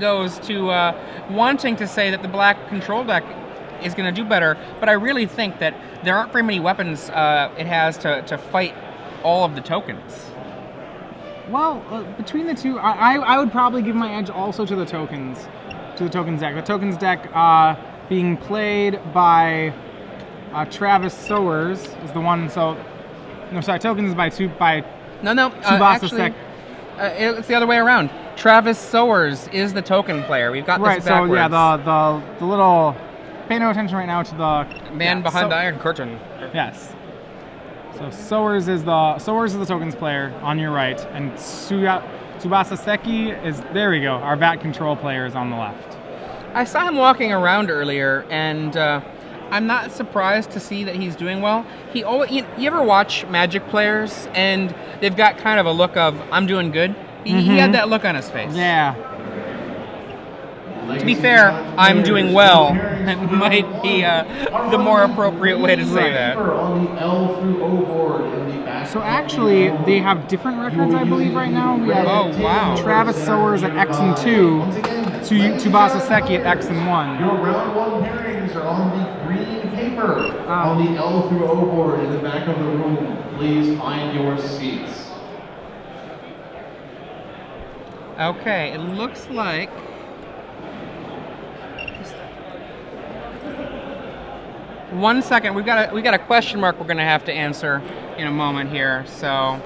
goes to wanting to say that the black control deck is going to do better, but I really think that there aren't very many weapons it has to fight all of the tokens. Well, between the two, I would probably give my edge also to the tokens deck. The tokens deck being played by Travis Sowers is the one. So, no, sorry, tokens by Tsubasa Seki. It's the other way around. Travis Sowers is the token player. We've got this backwards. So yeah, the little. Pay no attention right now to the man behind the Iron Curtain. Yes. So Sowers is the tokens player on your right, and Tsubasa Seki is, there we go, our bat control player is on the left. I saw him walking around earlier, and I'm not surprised to see that he's doing well. You ever watch Magic players, and they've got kind of a look of, I'm doing good? He had that look on his face. Yeah. To be fair, I'm doing well. It might be the more appropriate way to say that. So actually, they have different records, I believe, right now. We have Travis Sowers at X and 2, Tsubasa Seki at X and 1. Your round 1 pairings are on the green paper on the L through O board in the back of the room. Please find your seats. Okay, it looks like... One second, we got a question mark we're gonna have to answer in a moment here. So, all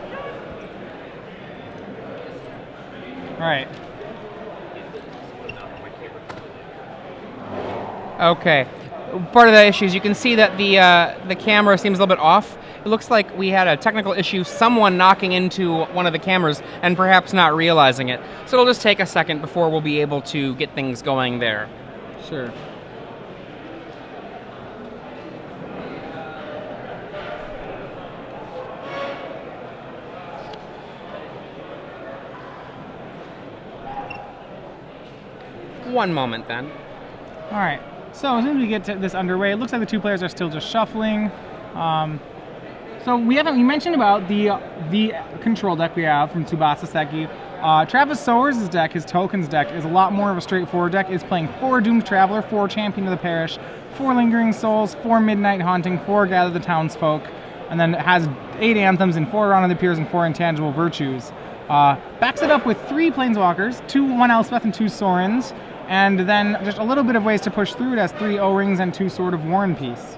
right. Okay. Part of the issue is you can see that the camera seems a little bit off. It looks like we had a technical issue, someone knocking into one of the cameras and perhaps not realizing it. So it'll just take a second before we'll be able to get things going there. Sure. One moment then. All right. So as soon as we get to this underway, it looks like the two players are still just shuffling. So we mentioned about the control deck we have from Tsubasa Seki. Travis Sowers' deck, his tokens deck, is a lot more of a straightforward deck. It's playing 4 Doomed Traveler, 4 Champion of the Parish, 4 Lingering Souls, 4 Midnight Haunting, 4 Gather the Townsfolk, and then it has 8 Anthems and 4 Round of the Peers and 4 Intangible Virtues. Backs it up with 3 Planeswalkers, 1 Elspeth and 2 Sorens, and then just a little bit of ways to push through it as 3 O-Rings and 2 Sword of War and Peace.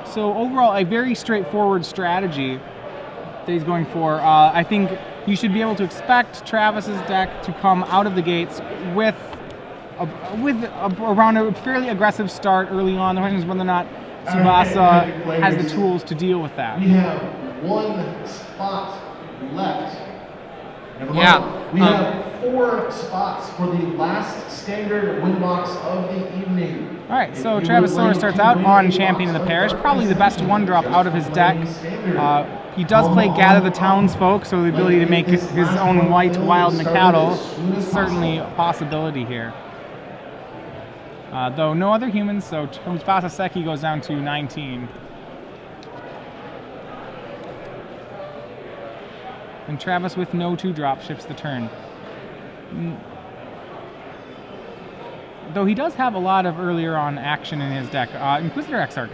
So overall, a very straightforward strategy that he's going for. I think you should be able to expect Travis's deck to come out of the gates with around a fairly aggressive start early on. The question is whether or not Tsubasa has the tools to deal with that. We have 1 spot left. Yeah. We have 4 spots for the last standard win box of the evening. All right, so Travis Sowers starts out on Champion of the Parish, probably the best 1-drop out of his deck. He does play Gather the Townsfolk, so the ability to make his own white wild Mikado is certainly a possibility here. Though no other humans, so Tsubasa Seki goes down to 19. And Travis with no 2-drop shifts the turn. Though he does have a lot of earlier on action in his deck. Inquisitor Exarch.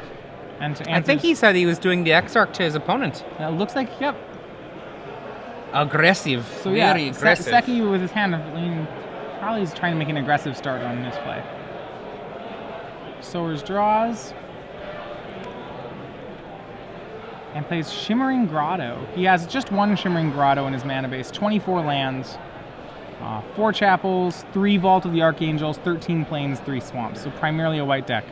And I think he said he was doing the Exarch to his opponent. It looks like, yep. Aggressive. So yeah, very aggressive. Seki with his hand probably is trying to make an aggressive start on this play. Sowers draws. And plays Shimmering Grotto. He has just 1 Shimmering Grotto in his mana base, 24 lands, 4 chapels, 3 Vault of the Archangels, 13 plains, 3 swamps. So primarily a white deck.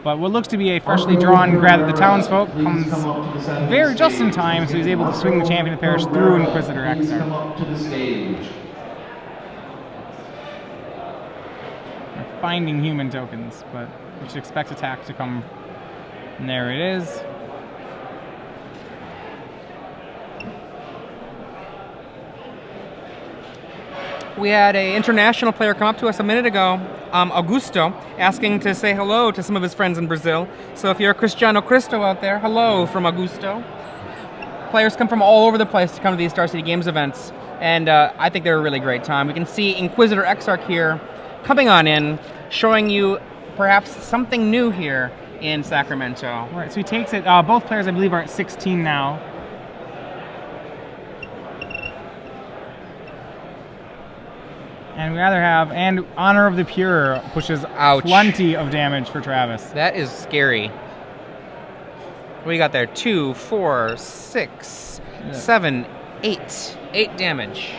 But what looks to be a freshly drawn Gather the Townsfolk comes very just in time, so he's able to swing the Champion of the Parish through Inquisitor Exarch. We're finding human tokens, but we should expect attack to come. And there it is. We had an international player come up to us a minute ago, Augusto, asking to say hello to some of his friends in Brazil. So if you're a Cristiano Cristo out there, hello from Augusto. Players come from all over the place to come to these Star City Games events, and I think they're a really great time. We can see Inquisitor Exarch here coming on in, showing you perhaps something new here in Sacramento. All right, so he takes it. Both players, I believe, are at 16 now. And we either have, and Honor of the Pure pushes Ouch. plenty of damage for Travis. That is scary. What do you got there? 2, 4, 6, 7, 8. 8 damage.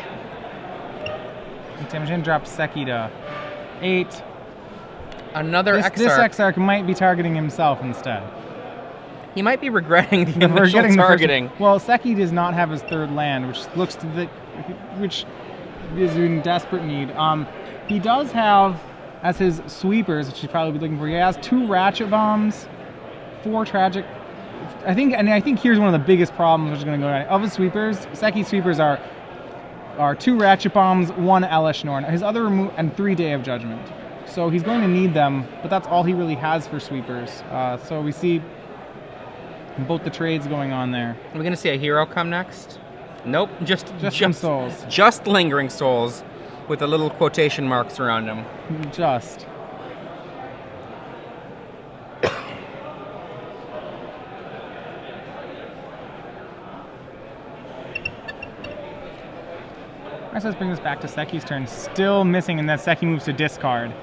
Damage and drops Seki to 8. Another This Exarch. Exarch might be targeting himself instead. He might be regretting the initial targeting. Well, Seki does not have his third land, which is in desperate need. He does have, as his sweepers, which he's probably looking for, he has 2 Ratchet Bombs, 4 Tragic. I think here's one of the biggest problems which is going to go down. Of his sweepers, Seki's sweepers are 2 Ratchet Bombs, 1 Elesh Norn, his other and 3 Day of Judgment. So he's going to need them, but that's all he really has for sweepers. So we see both the trades going on there. Are we going to see a hero come next? Nope, just some souls. Just lingering souls with the little quotation marks around them. Just. All right, so let's bring this back to Seki's turn. Still missing, and then Seki moves to discard.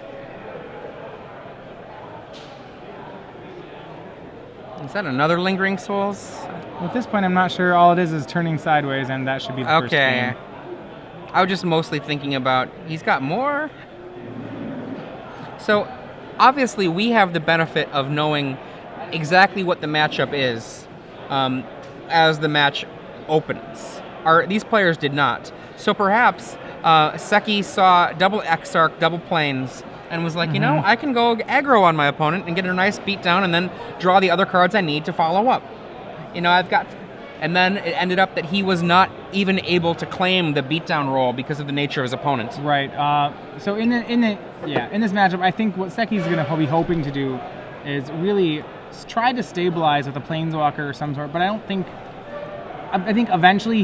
Is that another lingering souls? Well, at this point, I'm not sure. All it is turning sideways, and that should be the first game. I was just mostly thinking about, he's got more? So, obviously, we have the benefit of knowing exactly what the matchup is as the match opens. These players did not. So perhaps Seki saw double Exarch, double Plains, and was like, you know, I can go aggro on my opponent and get a nice beatdown and then draw the other cards I need to follow up. You know, and then it ended up that he was not even able to claim the beatdown role because of the nature of his opponent. Right. So in this matchup, I think what Seki's going to be hoping to do is really try to stabilize with a Planeswalker of some sort, but I think eventually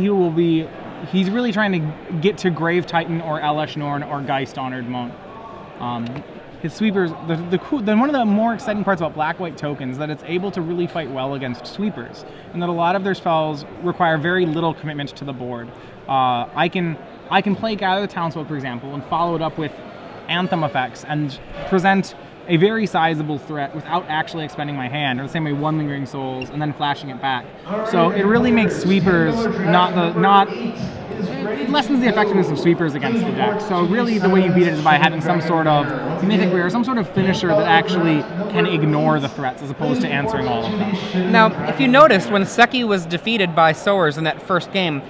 he's really trying to get to Grave Titan or Elesh Norn or Geist Honored Monk. His sweepers, one of the more exciting parts about black-white tokens is that it's able to really fight well against sweepers, and that a lot of their spells require very little commitment to the board. I can play Gather the Townsfolk, for example, and follow it up with Anthem effects and present a very sizable threat without actually expending my hand, or the same way 1 Lingering Souls and then flashing it back. So it really makes sweepers it lessens the effectiveness of sweepers against the deck. So really the way you beat it is by having some sort of mythic rare, some sort of finisher that actually can ignore the threats as opposed to answering all of them. Now, if you noticed, when Seki was defeated by Sowers in that first game,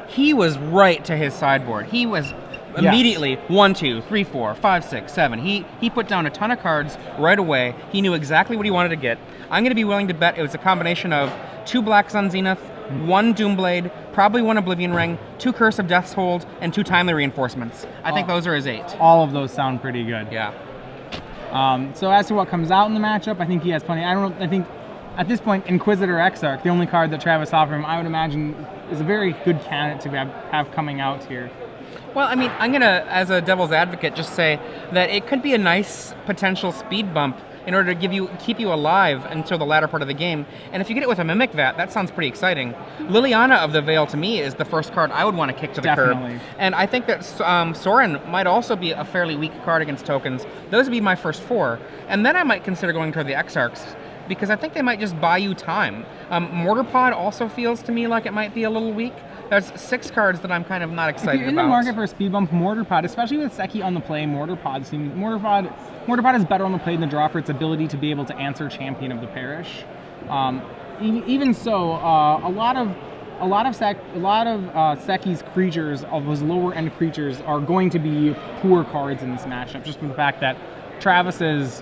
he was right to his sideboard. He was immediately 1, 2, 3, 4, 5, 6, 7. He put down a ton of cards right away. He knew exactly what he wanted to get. I'm going to be willing to bet it was a combination of 2 Black Sun Zenith, 1 Doomblade, probably 1 Oblivion Ring, 2 Curse of Death's Hold, and 2 Timely Reinforcements. I think those are his 8. All of those sound pretty good. Yeah. So as to what comes out in the matchup, I think he has plenty. I think at this point, Inquisitor Exarch, the only card that Travis offered him, I would imagine is a very good candidate to have coming out here. Well, I mean, I'm going to, as a devil's advocate, just say that it could be a nice potential speed bump in order to keep you alive until the latter part of the game. And if you get it with a Mimic Vat, that sounds pretty exciting. Liliana of the Veil, to me, is the first card I would want to kick to the curb. And I think that Sorin might also be a fairly weak card against tokens. Those would be my first 4. And then I might consider going toward the Exarchs, because I think they might just buy you time. Mortarpod also feels to me like it might be a little weak. There's 6 cards that I'm kind of not excited about. If you're in the market for a speed bump, Mortarpod, especially with Seki on the play, Mortarpod is better on the play than the draw for its ability to be able to answer Champion of the Parish. Even so, a lot of Seki's creatures, of those lower end creatures, are going to be poor cards in this matchup, just from the fact that Travis's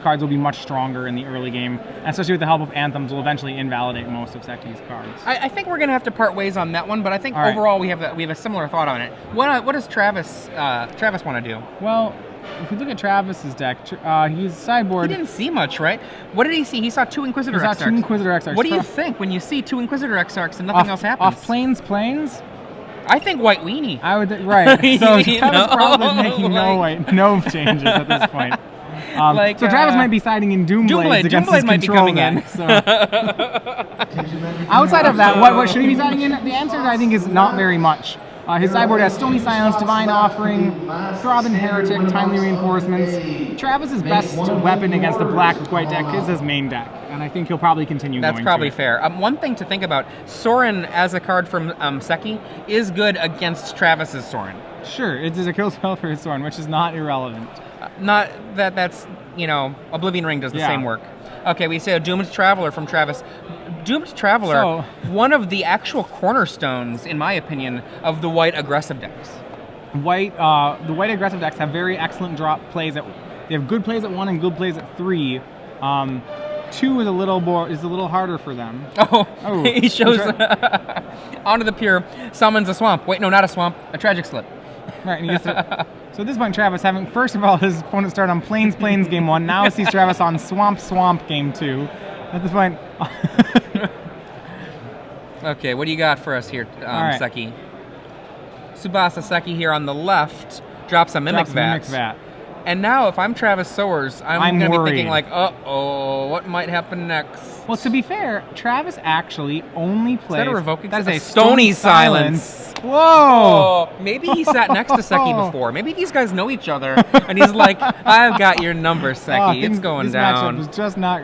cards will be much stronger in the early game, and especially with the help of Anthems, will eventually invalidate most of Seki's cards. I think we're going to have to part ways on that one, but I think overall we have a similar thought on it. What does Travis want to do? Well, if you look at Travis's deck, he's sideboard. He didn't see much, right? What did he see? He saw 2 Inquisitor Exarchs. He saw 2 Inquisitor Exarchs. What do you think when you see 2 Inquisitor Exarchs and nothing else happens? Off plains? I think white weenie. I would right. So You Travis know, probably making like- no changes at this point. Like, so Travis might be siding in Doomblade against his Doomblade might be control coming in. deck, so. Outside of that, what should he be siding in? The answer, I think, is not very much. His sideboard has Stony Silence, Divine Offering, Throbbing Heretic, Timely Reinforcements. Travis's best weapon against the black-white deck is his main deck, and I think he'll probably continue That's going probably to it. fair. One thing to think about, Sorin as a card from Seki is good against Travis's Sorin. Sure, it is a kill spell for his Sorin, which is not irrelevant. Not that that's, you know, Oblivion Ring does the Yeah. same work. Okay, we say a Doomed Traveler from Travis. Doomed Traveler, one of the actual cornerstones, in my opinion, of the white aggressive decks. The white aggressive decks have very excellent drop plays. They have good plays at 1 and good plays at 3. 2 is a little harder for them. Oh. He shows onto the pier, summons a swamp. Wait, no, not a swamp, a Tragic Slip. Right, and he gets to, so at this point, Travis having, first of all, his opponent started on Plains game 1. Now he sees Travis on Swamp game 2. At this point... Okay, what do you got for us here, right. Seki? Tsubasa Seki here on the left drops a Mimic Vat. And now, if I'm Travis Sowers, I'm going to be thinking like, uh-oh, what might happen next? Well, to be fair, Travis actually only plays... Is that a revoking? That is a Stony Silence. Whoa! Oh, maybe he sat next to Seki before. Maybe these guys know each other, and he's like, I've got your number, Seki. It's going this down. This matchup is just not...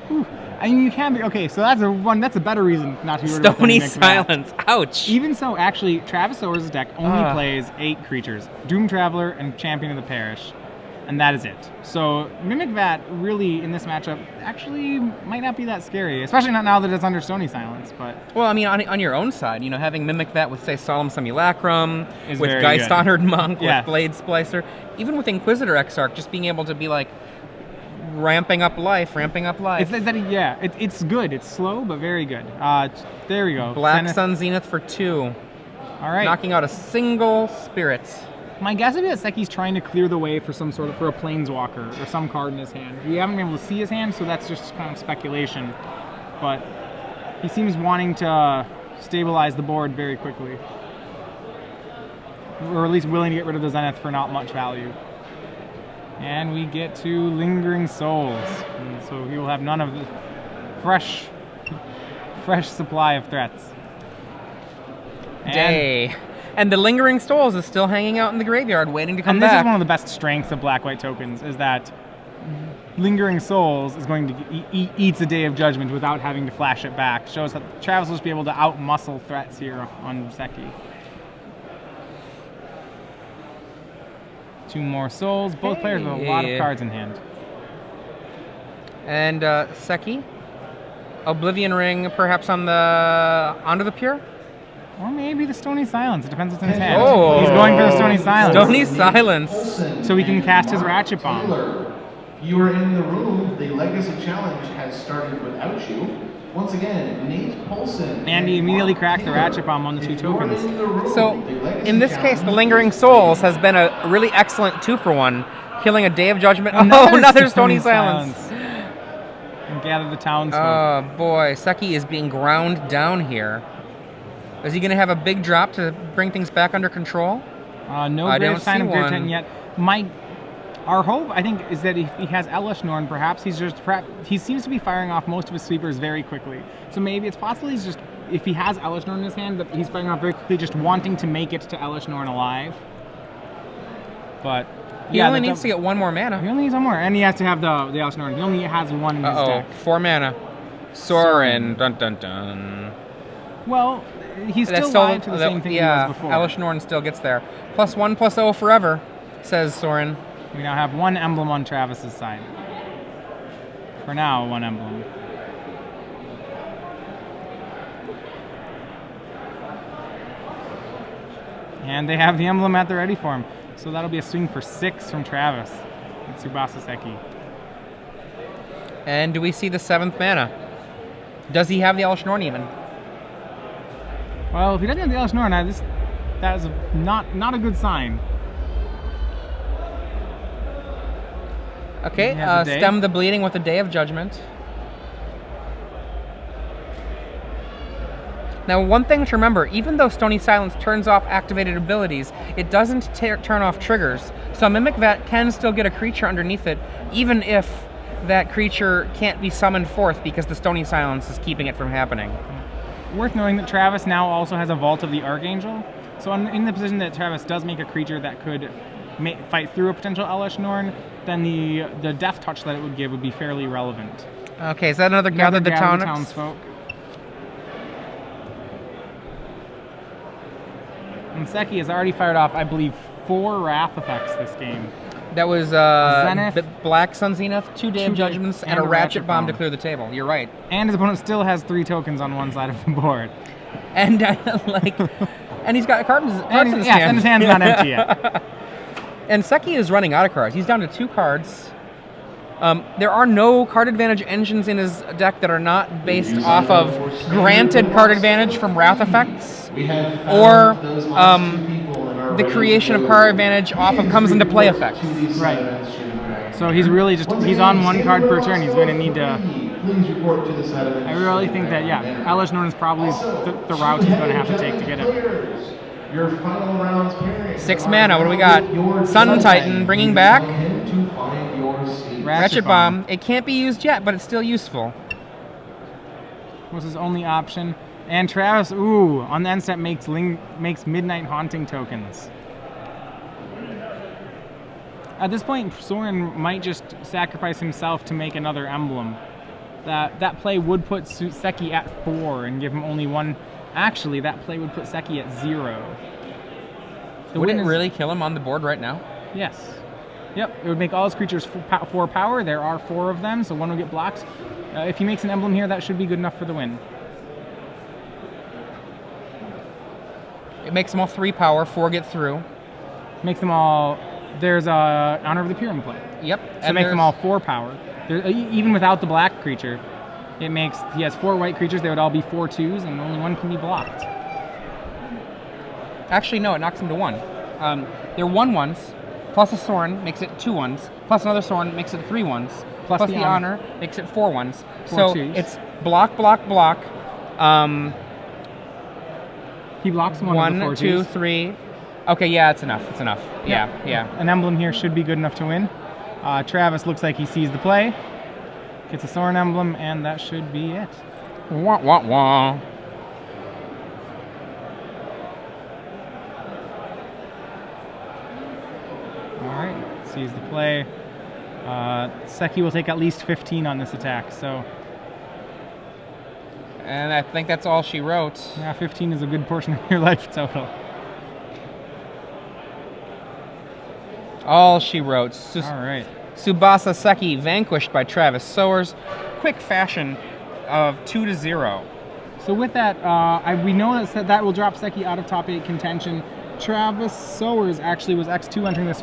Whew. I mean, you can be... Okay, so that's a better reason not to be worried about Stony Mimic Vat. Silence. Ouch. Even so, actually, Travis Sowers' deck only plays 8 creatures. Doom Traveler and Champion of the Parish. And that is it. So Mimic Vat really, in this matchup, actually might not be that scary. Especially not now that it's under Stony Silence, but... Well, I mean, on your own side, you know, having Mimic Vat with, say, Solemn Simulacrum, Is with very Geist good. Honored Monk, Yes. with Blade Splicer, even with Inquisitor Exarch, just being able to be like, ramping up life. It's good. It's slow, but very good. There we go. Black Sun Zenith for 2. All right. Knocking out a single spirit. My guess would be that Seki's trying to clear the way for for a Planeswalker or some card in his hand. We haven't been able to see his hand, so that's just kind of speculation. But he seems wanting to stabilize the board very quickly. Or at least willing to get rid of the Zenith for not much value. And we get to Lingering Souls. And so he will have none of the fresh supply of threats. And the Lingering Souls is still hanging out in the graveyard, waiting to come back. And this is one of the best strengths of black-white tokens, is that Lingering Souls is going to eats a Day of Judgment without having to flash it back. Shows that Travis will just be able to out-muscle threats here on Seki. 2 more souls. Both players with a lot of cards in hand. And Seki, Oblivion Ring, perhaps onto the pier. Or maybe the Stony Silence. It depends what's in his hand. Oh. He's going for the Stony Silence. Stony Silence. So he can cast his Ratchet Bomb. You are in the room. The Legacy Challenge has started without you. Once again, Nate Polson. And he immediately cracks the Ratchet Bomb on the 2 tokens. So, in this case, the Lingering Souls has been a really excellent 2-for-1, killing a Day of Judgment. Another Stony Silence. And gather the townsfolk. Oh boy, Seki is being ground down here. Is he going to have a big drop to bring things back under control? No grave sign of Grave Titan yet. Our hope, I think, is that if he has Elesh Norn, perhaps he seems to be firing off most of his sweepers very quickly. So maybe it's possible he's just, if he has Elesh Norn in his hand, that he's firing off very quickly, just wanting to make it to Elesh Norn alive. But he only needs to get 1 more mana. He only needs 1 more, and he has to have the Elesh Norn. He only has 1 in his deck. 4 mana. Sorin. Dun dun dun. Well, he's still alive to the same thing he was before. Elesh Norn still gets there. +1/+0 forever, says Sorin. We now have 1 emblem on Travis's side. For now, 1 emblem. And they have the emblem at the ready for him. So that'll be a swing for 6 from Travis with Tsubasa Seki. And do we see the 7th mana? Does he have the Elesh Norn even? Well, if he doesn't have the Elesh Norn, that is not a good sign. Okay, stem the bleeding with a Day of Judgment. Now, one thing to remember, even though Stony Silence turns off activated abilities, it doesn't turn off triggers. So Mimic Vat can still get a creature underneath it, even if that creature can't be summoned forth because the Stony Silence is keeping it from happening. Worth knowing that Travis now also has a Vault of the Archangel. So in the position that Travis does make a creature that could fight through a potential Elesh Norn, then the Death Touch that it would give would be fairly relevant. Okay, is that another Gather the Townsfolk? And Seki has already fired off, I believe, 4 Wrath effects this game. That was Zenith, Black Sun Zenith, 2 Damn Judgments, and a Ratchet Bomb to clear the table. You're right. And his opponent still has 3 tokens on one side of the board. And and he's got cards in his hand. And his hand's not empty yet. And Seki is running out of cards. He's down to 2 cards. There are no card advantage engines in his deck that are not based off of granted card advantage from Wrath effects, or the creation of card advantage off of comes into play effects. Right. So he's really he's on 1 card per turn. He's going to need to. I really think that, yeah, Elesh Norn is probably the route he's going to have to take to get it. Your final round's pairing. 6 mana, what do we got? Sun Titan, bringing back Ratchet Bomb. It can't be used yet, but it's still useful. What's his only option? And Travis, ooh, on the end step makes Midnight Haunting tokens. At this point, Soren might just sacrifice himself to make another emblem. That play would put Seki at 4 and give him only 1. Actually, that play would put Seki at 0. Would it really kill him on the board right now? Yes. Yep, it would make all his creatures 4 power. There are 4 of them, so 1 will get blocked. If he makes an emblem here, that should be good enough for the win. It makes them all 3 power, 4 get through. Makes them all... There's a Honor of the Pyramid play. Yep. So it makes them all 4 power. Even without the black creature, it makes... He has 4 white creatures, they would all be 4/2s, and only 1 can be blocked. Actually, no, it knocks them to 1. They're 1/1s, plus a Soren makes it 2/1s, plus another Soren makes it 3/1s, plus the Honor makes it 4/1s. So it's block, block, block. He blocks 1 of the 4/2s. 1, 2, 3. Okay, yeah, it's enough. It's enough. Yeah. An emblem here should be good enough to win. Travis looks like he sees the play, gets a Soren emblem, and that should be it. Wah, wah, wah. Alright, sees the play. Seki will take at least 15 on this attack, so... And I think that's all she wrote. Yeah, 15 is a good portion of your life total. All she wrote. All right. Tsubasa Seki vanquished by Travis Sowers. Quick fashion of 2-0. So with that, we know that will drop Seki out of top 8 contention. Travis Sowers actually was X2 entering this